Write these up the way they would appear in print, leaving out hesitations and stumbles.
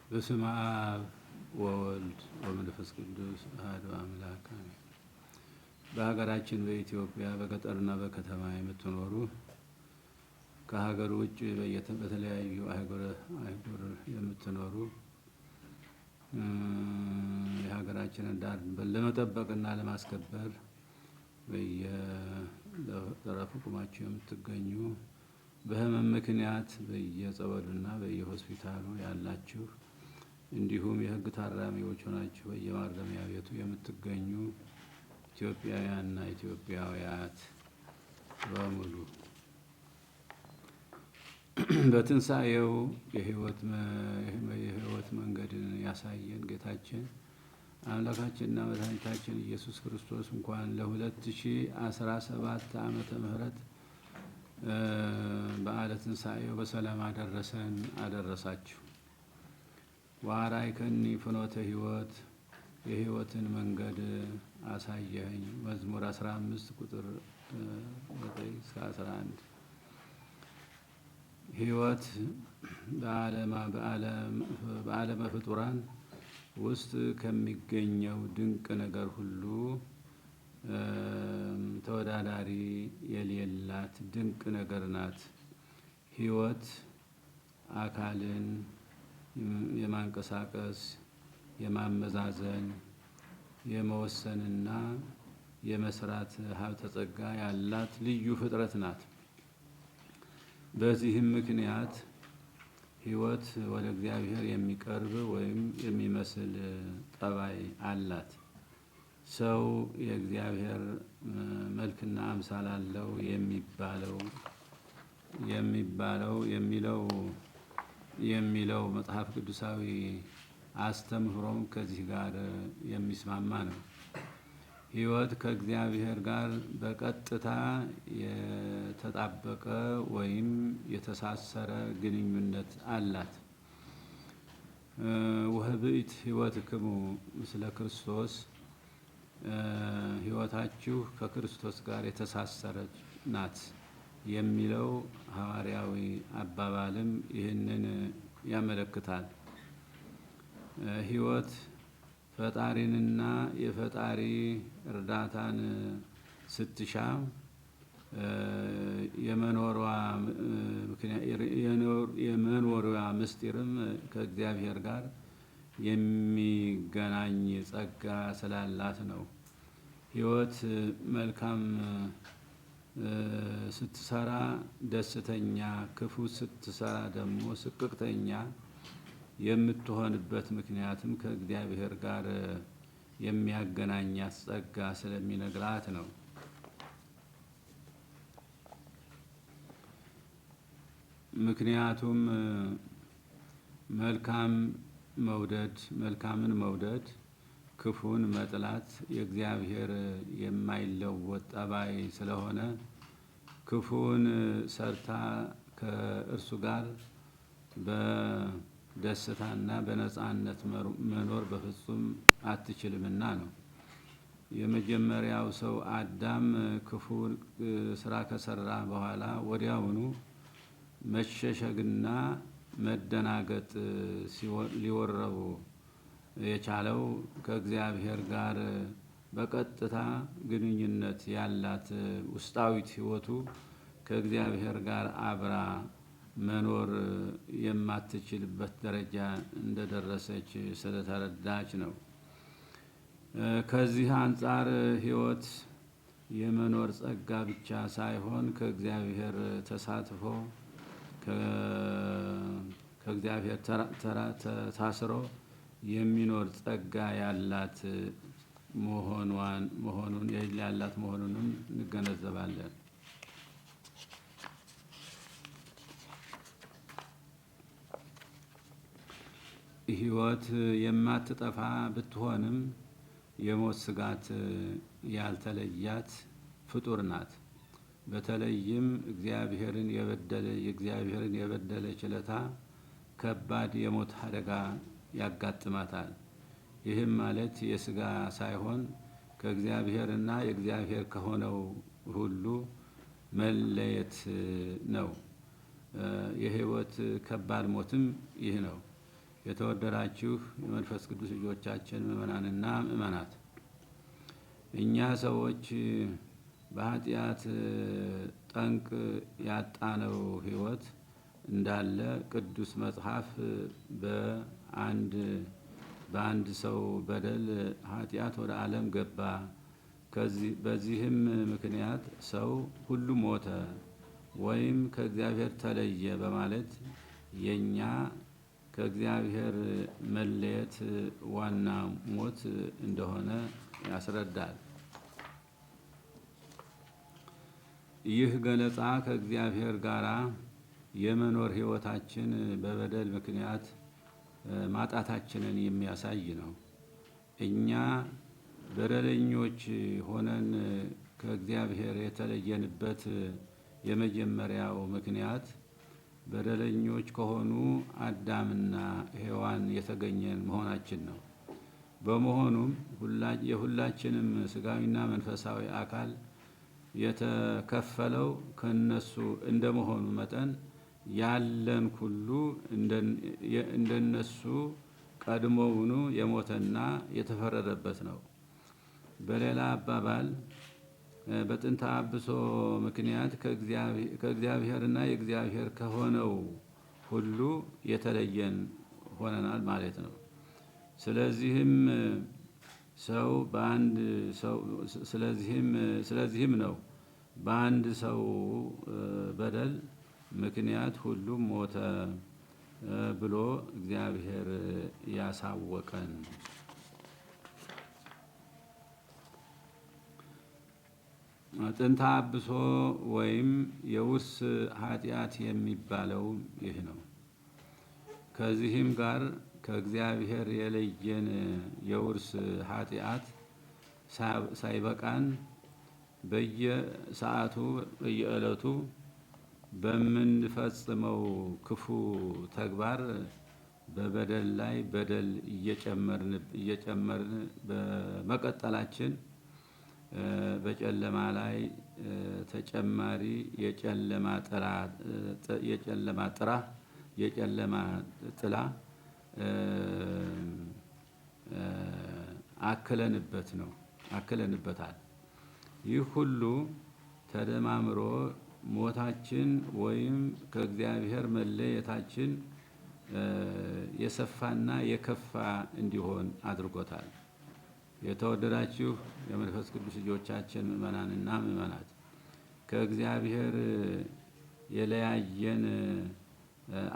በስመ አብ ወወልድ ወመንፈስ ቅዱስ አሐዱ አምላክ አሜን። በሀገራችን በኢትዮጵያ በገጠርና በከተማ የምትኖሩ ከሀገር ውጭ በተለያዩ አህጉር የምትኖሩ የሀገራችንን ዳር ለመጠበቅና ለማስከበር በየጠረፉ ቁማችሁ የምትገኙ በህመም ምክንያት በየጸበሉና በየሆስፒታሉ ያላችሁ እንዲሁም የህግ ታራሚዎች ሆናችሁ በየማረሚያ ቤቱ የምትገኙ ኢትዮጵያውያንና ኢትዮጵያውያት በሙሉ በትንሣኤው የህይወት መንገድን ያሳየን ጌታችን አምላካችንና መድኃኒታችን ኢየሱስ ክርስቶስ እንኳን ለ2017 ዓመተ ምህረት በዓለ ትንሣኤው በሰላም አደረሰን አደረሳችሁ። ወአርአይከኒ ፍኖተ ሕይወት የሕይወትን መንገድ አሳየኸኝ። መዝሙር 15 ቁጥር 9-11 ሕይወት በዓለመ ፍጡራን ውስጥ ከሚገኘው ድንቅ ነገር ሁሉ ተወዳዳሪ የሌላት ድንቅ ነገር ናት። ሕይወት አካልን የማንቀሳቀስ፣ የማመዛዘን፣ የመወሰንና የመስራት ሀብተ ጸጋ ያላት ልዩ ፍጥረት ናት። በዚህም ምክንያት ሕይወት ወደ እግዚአብሔር የሚቀርብ ወይም የሚመስል ጠባይ አላት። ሰው የእግዚአብሔር መልክና አምሳል አለው የሚለው መጽሐፍ ቅዱሳዊ አስተምህሮም ከዚህ ጋር የሚስማማ ነው። ሕይወት ከእግዚአብሔር ጋር በቀጥታ የተጣበቀ ወይም የተሳሰረ ግንኙነት አላት። ወህብእት ሕይወትክሙ ምስለ ክርስቶስ ሕይወታችሁ ከክርስቶስ ጋር የተሳሰረች ናት የሚለው ሐዋርያዊ አባባልም ይህንን ያመለክታል። ሕይወት ፈጣሪንና የፈጣሪ እርዳታን ስትሻ የመኖሯ ምስጢርም ከእግዚአብሔር ጋር የሚገናኝ ጸጋ ስላላት ነው። ሕይወት መልካም ስትሰራ ደስተኛ፣ ክፉ ስትሰራ ደግሞ ስቅቅተኛ የምትሆንበት ምክንያትም ከእግዚአብሔር ጋር የሚያገናኛት ጸጋ ስለሚነግራት ነው። ምክንያቱም መልካምን መውደድ፣ ክፉን መጥላት የእግዚአብሔር የማይለወጥ ጠባይ ስለሆነ ክፉን ሰርታ ከእርሱ ጋር በደስታና በነፃነት መኖር በፍጹም አትችልምና ነው። የመጀመሪያው ሰው አዳም ክፉ ስራ ከሰራ በኋላ ወዲያውኑ መሸሸግና መደናገጥ ሊወረው የቻለው ከእግዚአብሔር ጋር በቀጥታ ግንኙነት ያላት ውስጣዊት ሕይወቱ ከእግዚአብሔር ጋር አብራ መኖር የማትችልበት ደረጃ እንደደረሰች ስለተረዳች ነው። ከዚህ አንጻር ሕይወት የመኖር ጸጋ ብቻ ሳይሆን ከእግዚአብሔር ተሳትፎ ከእግዚአብሔር ታስሮ የሚኖር ጸጋ ያላት መሆኑንም እንገነዘባለን። ሕይወት የማትጠፋ ብትሆንም የሞት ስጋት ያልተለያት ፍጡር ናት። በተለይም የእግዚአብሔርን የበደለ ችለታ ከባድ የሞት አደጋ ያጋጥማታል። ይህም ማለት የስጋ ሳይሆን ከእግዚአብሔርና የእግዚአብሔር ከሆነው ሁሉ መለየት ነው። የህይወት ከባድ ሞትም ይህ ነው። የተወደዳችሁ የመንፈስ ቅዱስ ልጆቻችን ምእመናንና ምእመናት፣ እኛ ሰዎች በኃጢአት ጠንቅ ያጣነው ሕይወት እንዳለ ቅዱስ መጽሐፍ በአንድ ሰው በደል ኃጢአት ወደ ዓለም ገባ፣ በዚህም ምክንያት ሰው ሁሉ ሞተ ወይም ከእግዚአብሔር ተለየ በማለት የኛ ከእግዚአብሔር መለየት ዋና ሞት እንደሆነ ያስረዳል። ይህ ገለጻ ከእግዚአብሔር ጋር የመኖር ሕይወታችን በበደል ምክንያት ማጣታችንን የሚያሳይ ነው። እኛ በደለኞች ሆነን ከእግዚአብሔር የተለየንበት የመጀመሪያው ምክንያት በደለኞች ከሆኑ አዳምና ሔዋን የተገኘን መሆናችን ነው። በመሆኑም የሁላችንም ስጋዊና መንፈሳዊ አካል የተከፈለው ከነሱ እንደመሆኑ መጠን ያለን ሁሉ እንደነሱ ቀድሞውኑ የሞተና የተፈረደበት ነው። በሌላ አባባል በጥንተ አብሶ ምክንያት ከእግዚአብሔርና የእግዚአብሔር ከሆነው ሁሉ የተለየን ሆነናል ማለት ነው። ስለዚህም ነው በአንድ ሰው በደል ምክንያት ሁሉም ሞተ ብሎ እግዚአብሔር ያሳወቀን። ጥንተ አብሶ ወይም የውርስ ኃጢአት የሚባለው ይህ ነው። ከዚህም ጋር ከእግዚአብሔር የለየን የውርስ ኃጢአት ሳይበቃን በየሰዓቱ በየዕለቱ በምንፈጽመው ክፉ ተግባር በበደል ላይ በደል እየጨመርን በመቀጠላችን በጨለማ ላይ ተጨማሪ የጨለማ ጥላ አክለንበታል። ይህ ሁሉ ተደማምሮ ሞታችን ወይም ከእግዚአብሔር መለየታችን የሰፋና የከፋ እንዲሆን አድርጎታል። የተወደዳችሁ የመንፈስ ቅዱስ ልጆቻችን ምእመናንና ምእመናት፣ ከእግዚአብሔር የለያየን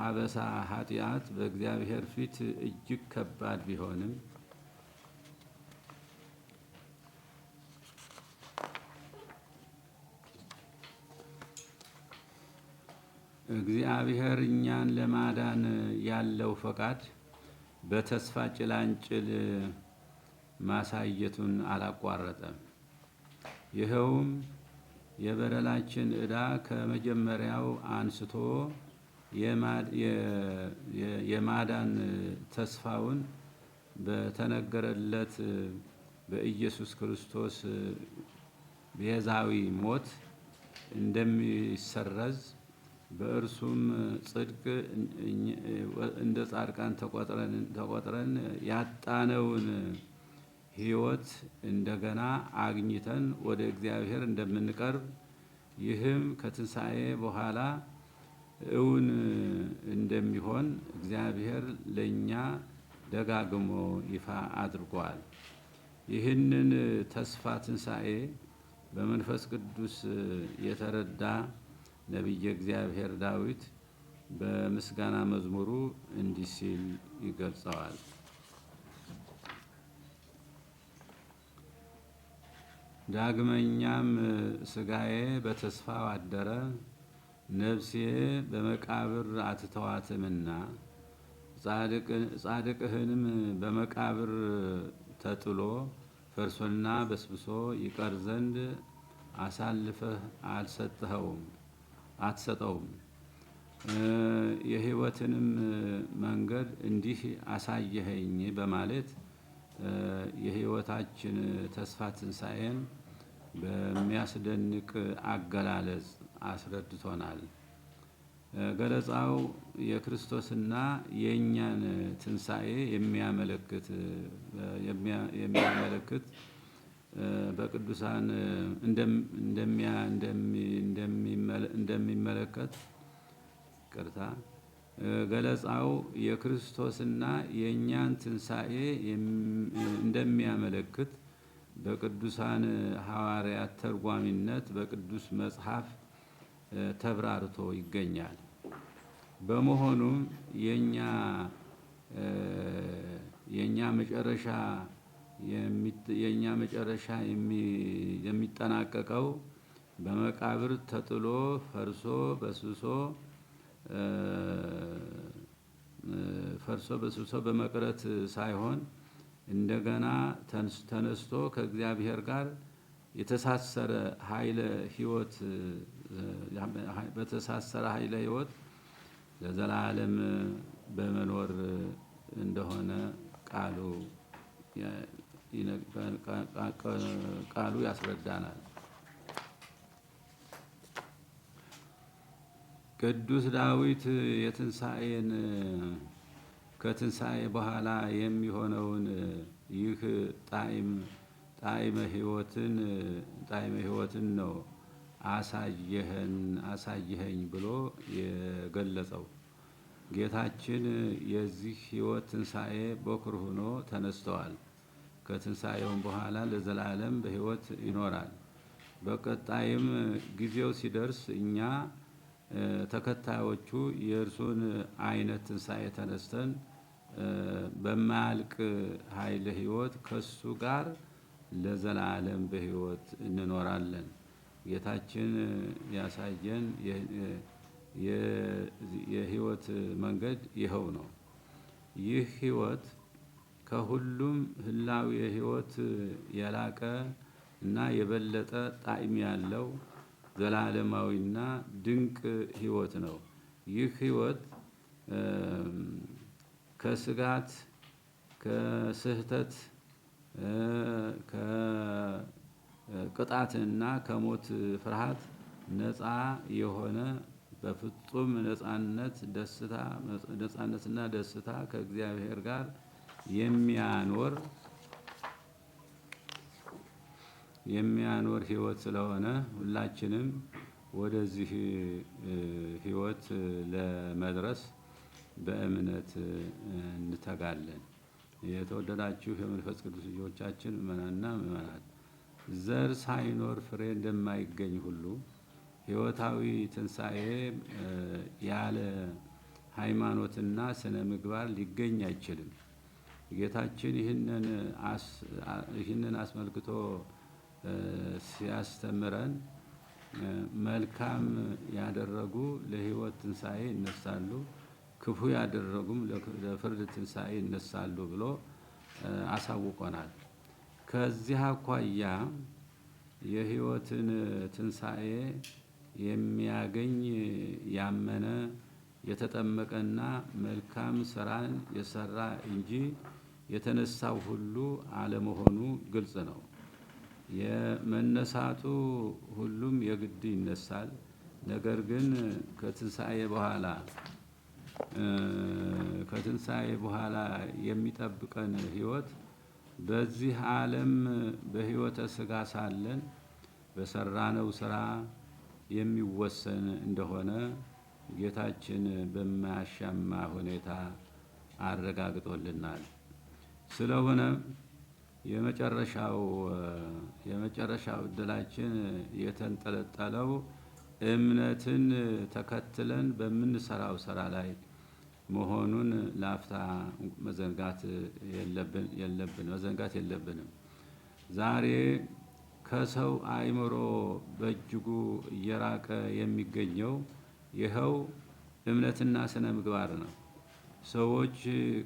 አበሳ ኃጢአት በእግዚአብሔር ፊት እጅግ ከባድ ቢሆንም እግዚአብሔር እኛን ለማዳን ያለው ፈቃድ በተስፋ ጭላንጭል ማሳየቱን አላቋረጠም። ይኸውም የበደላችን ዕዳ ከመጀመሪያው አንስቶ የማዳን ተስፋውን በተነገረለት በኢየሱስ ክርስቶስ ቤዛዊ ሞት እንደሚሰረዝ በእርሱም ጽድቅ እንደ ጻድቃን ተቆጥረን ያጣነውን ሕይወት እንደገና አግኝተን ወደ እግዚአብሔር እንደምንቀርብ፣ ይህም ከትንሣኤ በኋላ እውን እንደሚሆን እግዚአብሔር ለእኛ ደጋግሞ ይፋ አድርጓል። ይህንን ተስፋ ትንሣኤ በመንፈስ ቅዱስ የተረዳ ነቢየ እግዚአብሔር ዳዊት በምስጋና መዝሙሩ እንዲህ ሲል ይገልጸዋል። ዳግመኛም ሥጋዬ በተስፋው አደረ፣ ነፍሴ በመቃብር አትተዋትምና ጻድቅህንም በመቃብር ተጥሎ ፈርሶና በስብሶ ይቀር ዘንድ አሳልፈህ አትሰጠውም። የሕይወትንም መንገድ እንዲህ አሳየኸኝ በማለት የሕይወታችን ተስፋ ትንሣኤን በሚያስደንቅ አገላለጽ አስረድቶናል። ገለጻው የክርስቶስና የእኛን ትንሣኤ የሚያመለክት በቅዱሳን እንደሚመለከት ቅርታ ገለጻው የክርስቶስና የእኛን ትንሣኤ እንደሚያመለክት በቅዱሳን ሐዋርያት ተርጓሚነት በቅዱስ መጽሐፍ ተብራርቶ ይገኛል። በመሆኑም የኛ መጨረሻ የሚጠናቀቀው በመቃብር ተጥሎ ፈርሶ በስብሶ በመቅረት ሳይሆን እንደገና ተነስቶ ከእግዚአብሔር ጋር የተሳሰረ ኃይለ ሕይወት ለዘላለም በመኖር እንደሆነ ቃሉ ያስረዳናል። ቅዱስ ዳዊት ከትንሣኤ በኋላ የሚሆነውን ይህ ጣዕመ ሕይወትን ነው አሳየኸኝ ብሎ የገለጸው። ጌታችን የዚህ ሕይወት ትንሣኤ በኩር ሆኖ ተነስተዋል። ከትንሣኤውም በኋላ ለዘላለም በሕይወት ይኖራል። በቀጣይም ጊዜው ሲደርስ እኛ ተከታዮቹ የእርሱን አይነት ትንሣኤ ተነስተን በማያልቅ ኃይለ ሕይወት ከሱ ጋር ለዘላለም በሕይወት እንኖራለን። ጌታችን ያሳየን የሕይወት መንገድ ይኸው ነው። ይህ ሕይወት ከሁሉም ህላዌ ሕይወት የላቀ እና የበለጠ ጣዕም ያለው ዘላለማዊና ድንቅ ሕይወት ነው። ይህ ሕይወት ከስጋት፣ ከስህተት፣ ከቅጣትና ከሞት ፍርሃት ነፃ የሆነ በፍጹም ነፃነትና ደስታ ከእግዚአብሔር ጋር የሚያኖር ሕይወት ስለሆነ ሁላችንም ወደዚህ ሕይወት ለመድረስ በእምነት እንተጋለን። የተወደዳችሁ የመንፈስ ቅዱስ ልጆቻችን ምእመናንና ምእመናት፣ ዘር ሳይኖር ፍሬ እንደማይገኝ ሁሉ ሕይወታዊ ትንሣኤ ያለ ሃይማኖትና ስነ ምግባር ሊገኝ አይችልም። ጌታችን ይህንን አስመልክቶ ሲያስተምረን መልካም ያደረጉ ለሕይወት ትንሣኤ ይነሳሉ፣ ክፉ ያደረጉም ለፍርድ ትንሣኤ ይነሳሉ ብሎ አሳውቆናል። ከዚህ አኳያ የሕይወትን ትንሣኤ የሚያገኝ ያመነ የተጠመቀና መልካም ስራን የሰራ እንጂ የተነሳው ሁሉ አለመሆኑ ግልጽ ነው። የመነሳቱ ሁሉም የግድ ይነሳል። ነገር ግን ከትንሣኤ በኋላ የሚጠብቀን ሕይወት በዚህ ዓለም በሕይወተ ሥጋ ሳለን በሰራነው ስራ የሚወሰን እንደሆነ ጌታችን በማያሻማ ሁኔታ አረጋግጦልናል። ስለሆነም የመጨረሻው ዕድላችን የተንጠለጠለው እምነትን ተከትለን በምንሰራው ስራ ላይ መሆኑን ለአፍታ መዘንጋት የለብንም። ዛሬ ከሰው አእምሮ በእጅጉ እየራቀ የሚገኘው ይኸው እምነትና ስነ ምግባር ነው። ሰዎች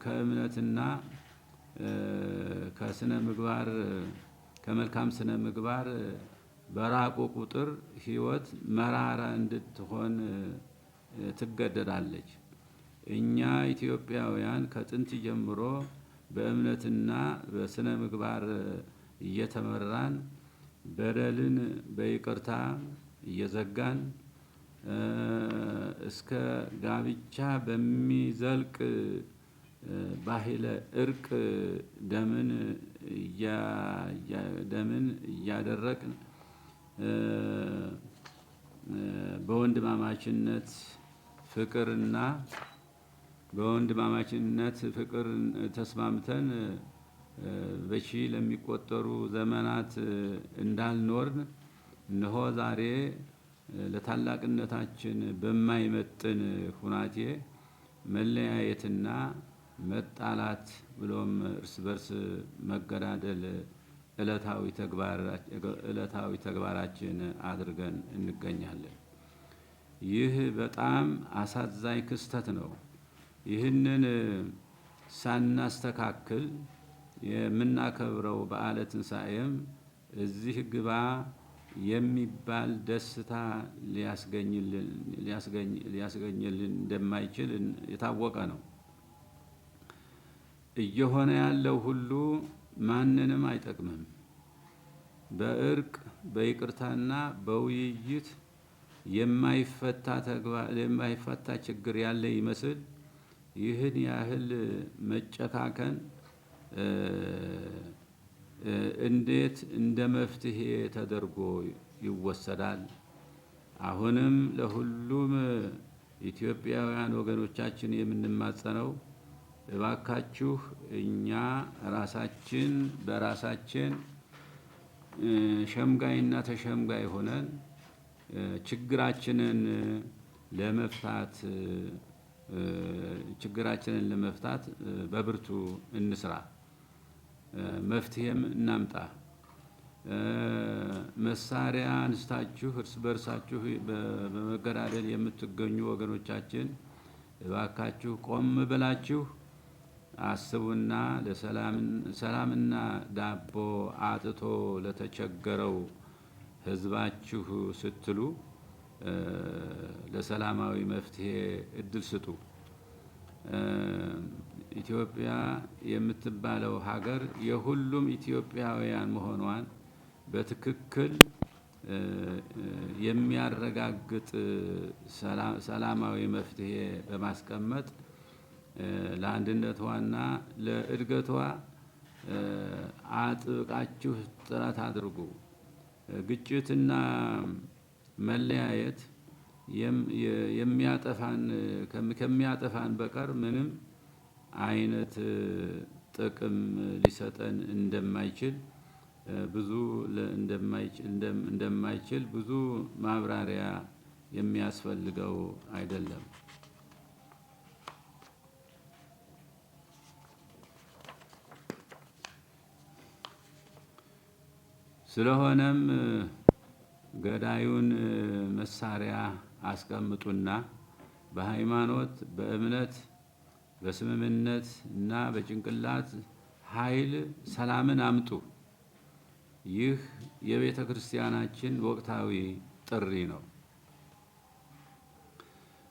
ከእምነትና ከመልካም ስነ ምግባር በራቁ ቁጥር ሕይወት መራራ እንድትሆን ትገደዳለች። እኛ ኢትዮጵያውያን ከጥንት ጀምሮ በእምነትና በስነ ምግባር እየተመራን በደልን በይቅርታ እየዘጋን እስከ ጋብቻ በሚዘልቅ ባህለ እርቅ ደምን እያደረቅን በወንድማማችነት ፍቅር ተስማምተን በሺ ለሚቆጠሩ ዘመናት እንዳልኖርን እነሆ ዛሬ ለታላቅነታችን በማይመጥን ሁናቴ መለያየትና መጣላት ብሎም እርስ በርስ መገዳደል ዕለታዊ ተግባራችን አድርገን እንገኛለን። ይህ በጣም አሳዛኝ ክስተት ነው። ይህንን ሳናስተካክል የምናከብረው በዓለ ትንሣኤም እዚህ ግባ የሚባል ደስታ ሊያስገኝልን እንደማይችል የታወቀ ነው። እየሆነ ያለው ሁሉ ማንንም አይጠቅምም። በእርቅ በይቅርታና በውይይት የማይፈታ ችግር ያለ ይመስል ይህን ያህል መጨካከን እንዴት እንደ መፍትሄ ተደርጎ ይወሰዳል? አሁንም ለሁሉም ኢትዮጵያውያን ወገኖቻችን የምንማጸነው እባካችሁ እኛ ራሳችን በራሳችን ሸምጋይና ተሸምጋይ ሆነን ችግራችንን ለመፍታት በብርቱ እንስራ፣ መፍትሄም እናምጣ። መሳሪያ አንስታችሁ እርስ በርሳችሁ በመገዳደል የምትገኙ ወገኖቻችን እባካችሁ ቆም ብላችሁ አስቡና ሰላምና ዳቦ አጥቶ ለተቸገረው ሕዝባችሁ ስትሉ ለሰላማዊ መፍትሄ እድል ስጡ። ኢትዮጵያ የምትባለው ሀገር የሁሉም ኢትዮጵያውያን መሆኗን በትክክል የሚያረጋግጥ ሰላማዊ መፍትሄ በማስቀመጥ ለአንድነቷና ለእድገቷ አጥብቃችሁ ጥረት አድርጉ። ግጭትና መለያየት ከሚያጠፋን በቀር ምንም አይነት ጥቅም ሊሰጠን እንደማይችል ብዙ ማብራሪያ የሚያስፈልገው አይደለም። ስለሆነም ገዳዩን መሳሪያ አስቀምጡና በሃይማኖት፣ በእምነት፣ በስምምነት እና በጭንቅላት ኃይል ሰላምን አምጡ። ይህ የቤተ ክርስቲያናችን ወቅታዊ ጥሪ ነው።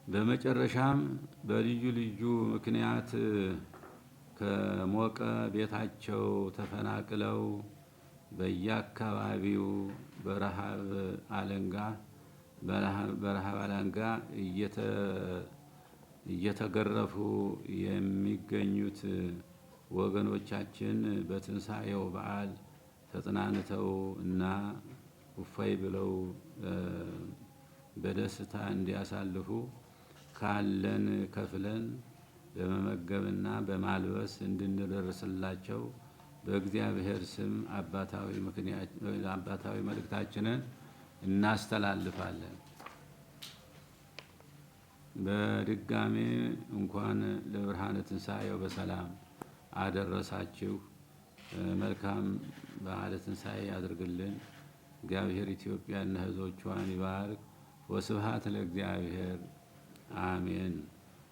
በመጨረሻም በልዩ ልዩ ምክንያት ከሞቀ ቤታቸው ተፈናቅለው በየአካባቢው በረሃብ አለንጋ እየተገረፉ የሚገኙት ወገኖቻችን በትንሣኤው በዓል ተጽናንተው እና እፎይ ብለው በደስታ እንዲያሳልፉ ካለን ከፍለን በመመገብና በማልበስ እንድንደርስላቸው በእግዚአብሔር ስም አባታዊ መልእክታችንን እናስተላልፋለን። በድጋሜ እንኳን ለብርሃነ ትንሣኤው በሰላም አደረሳችሁ። መልካም በዓለ ትንሣኤ ያድርግልን። እግዚአብሔር ኢትዮጵያና ሕዝቦቿን ይባርክ። ወስብሐት ለእግዚአብሔር አሜን።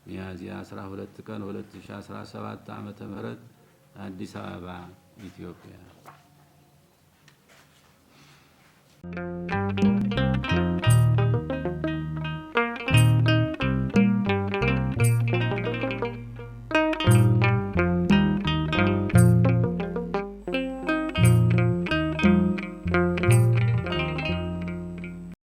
ሚያዝያ 12 ቀን 2017 ዓመተ ምህረት አዲስ አበባ ኢትዮጵያ።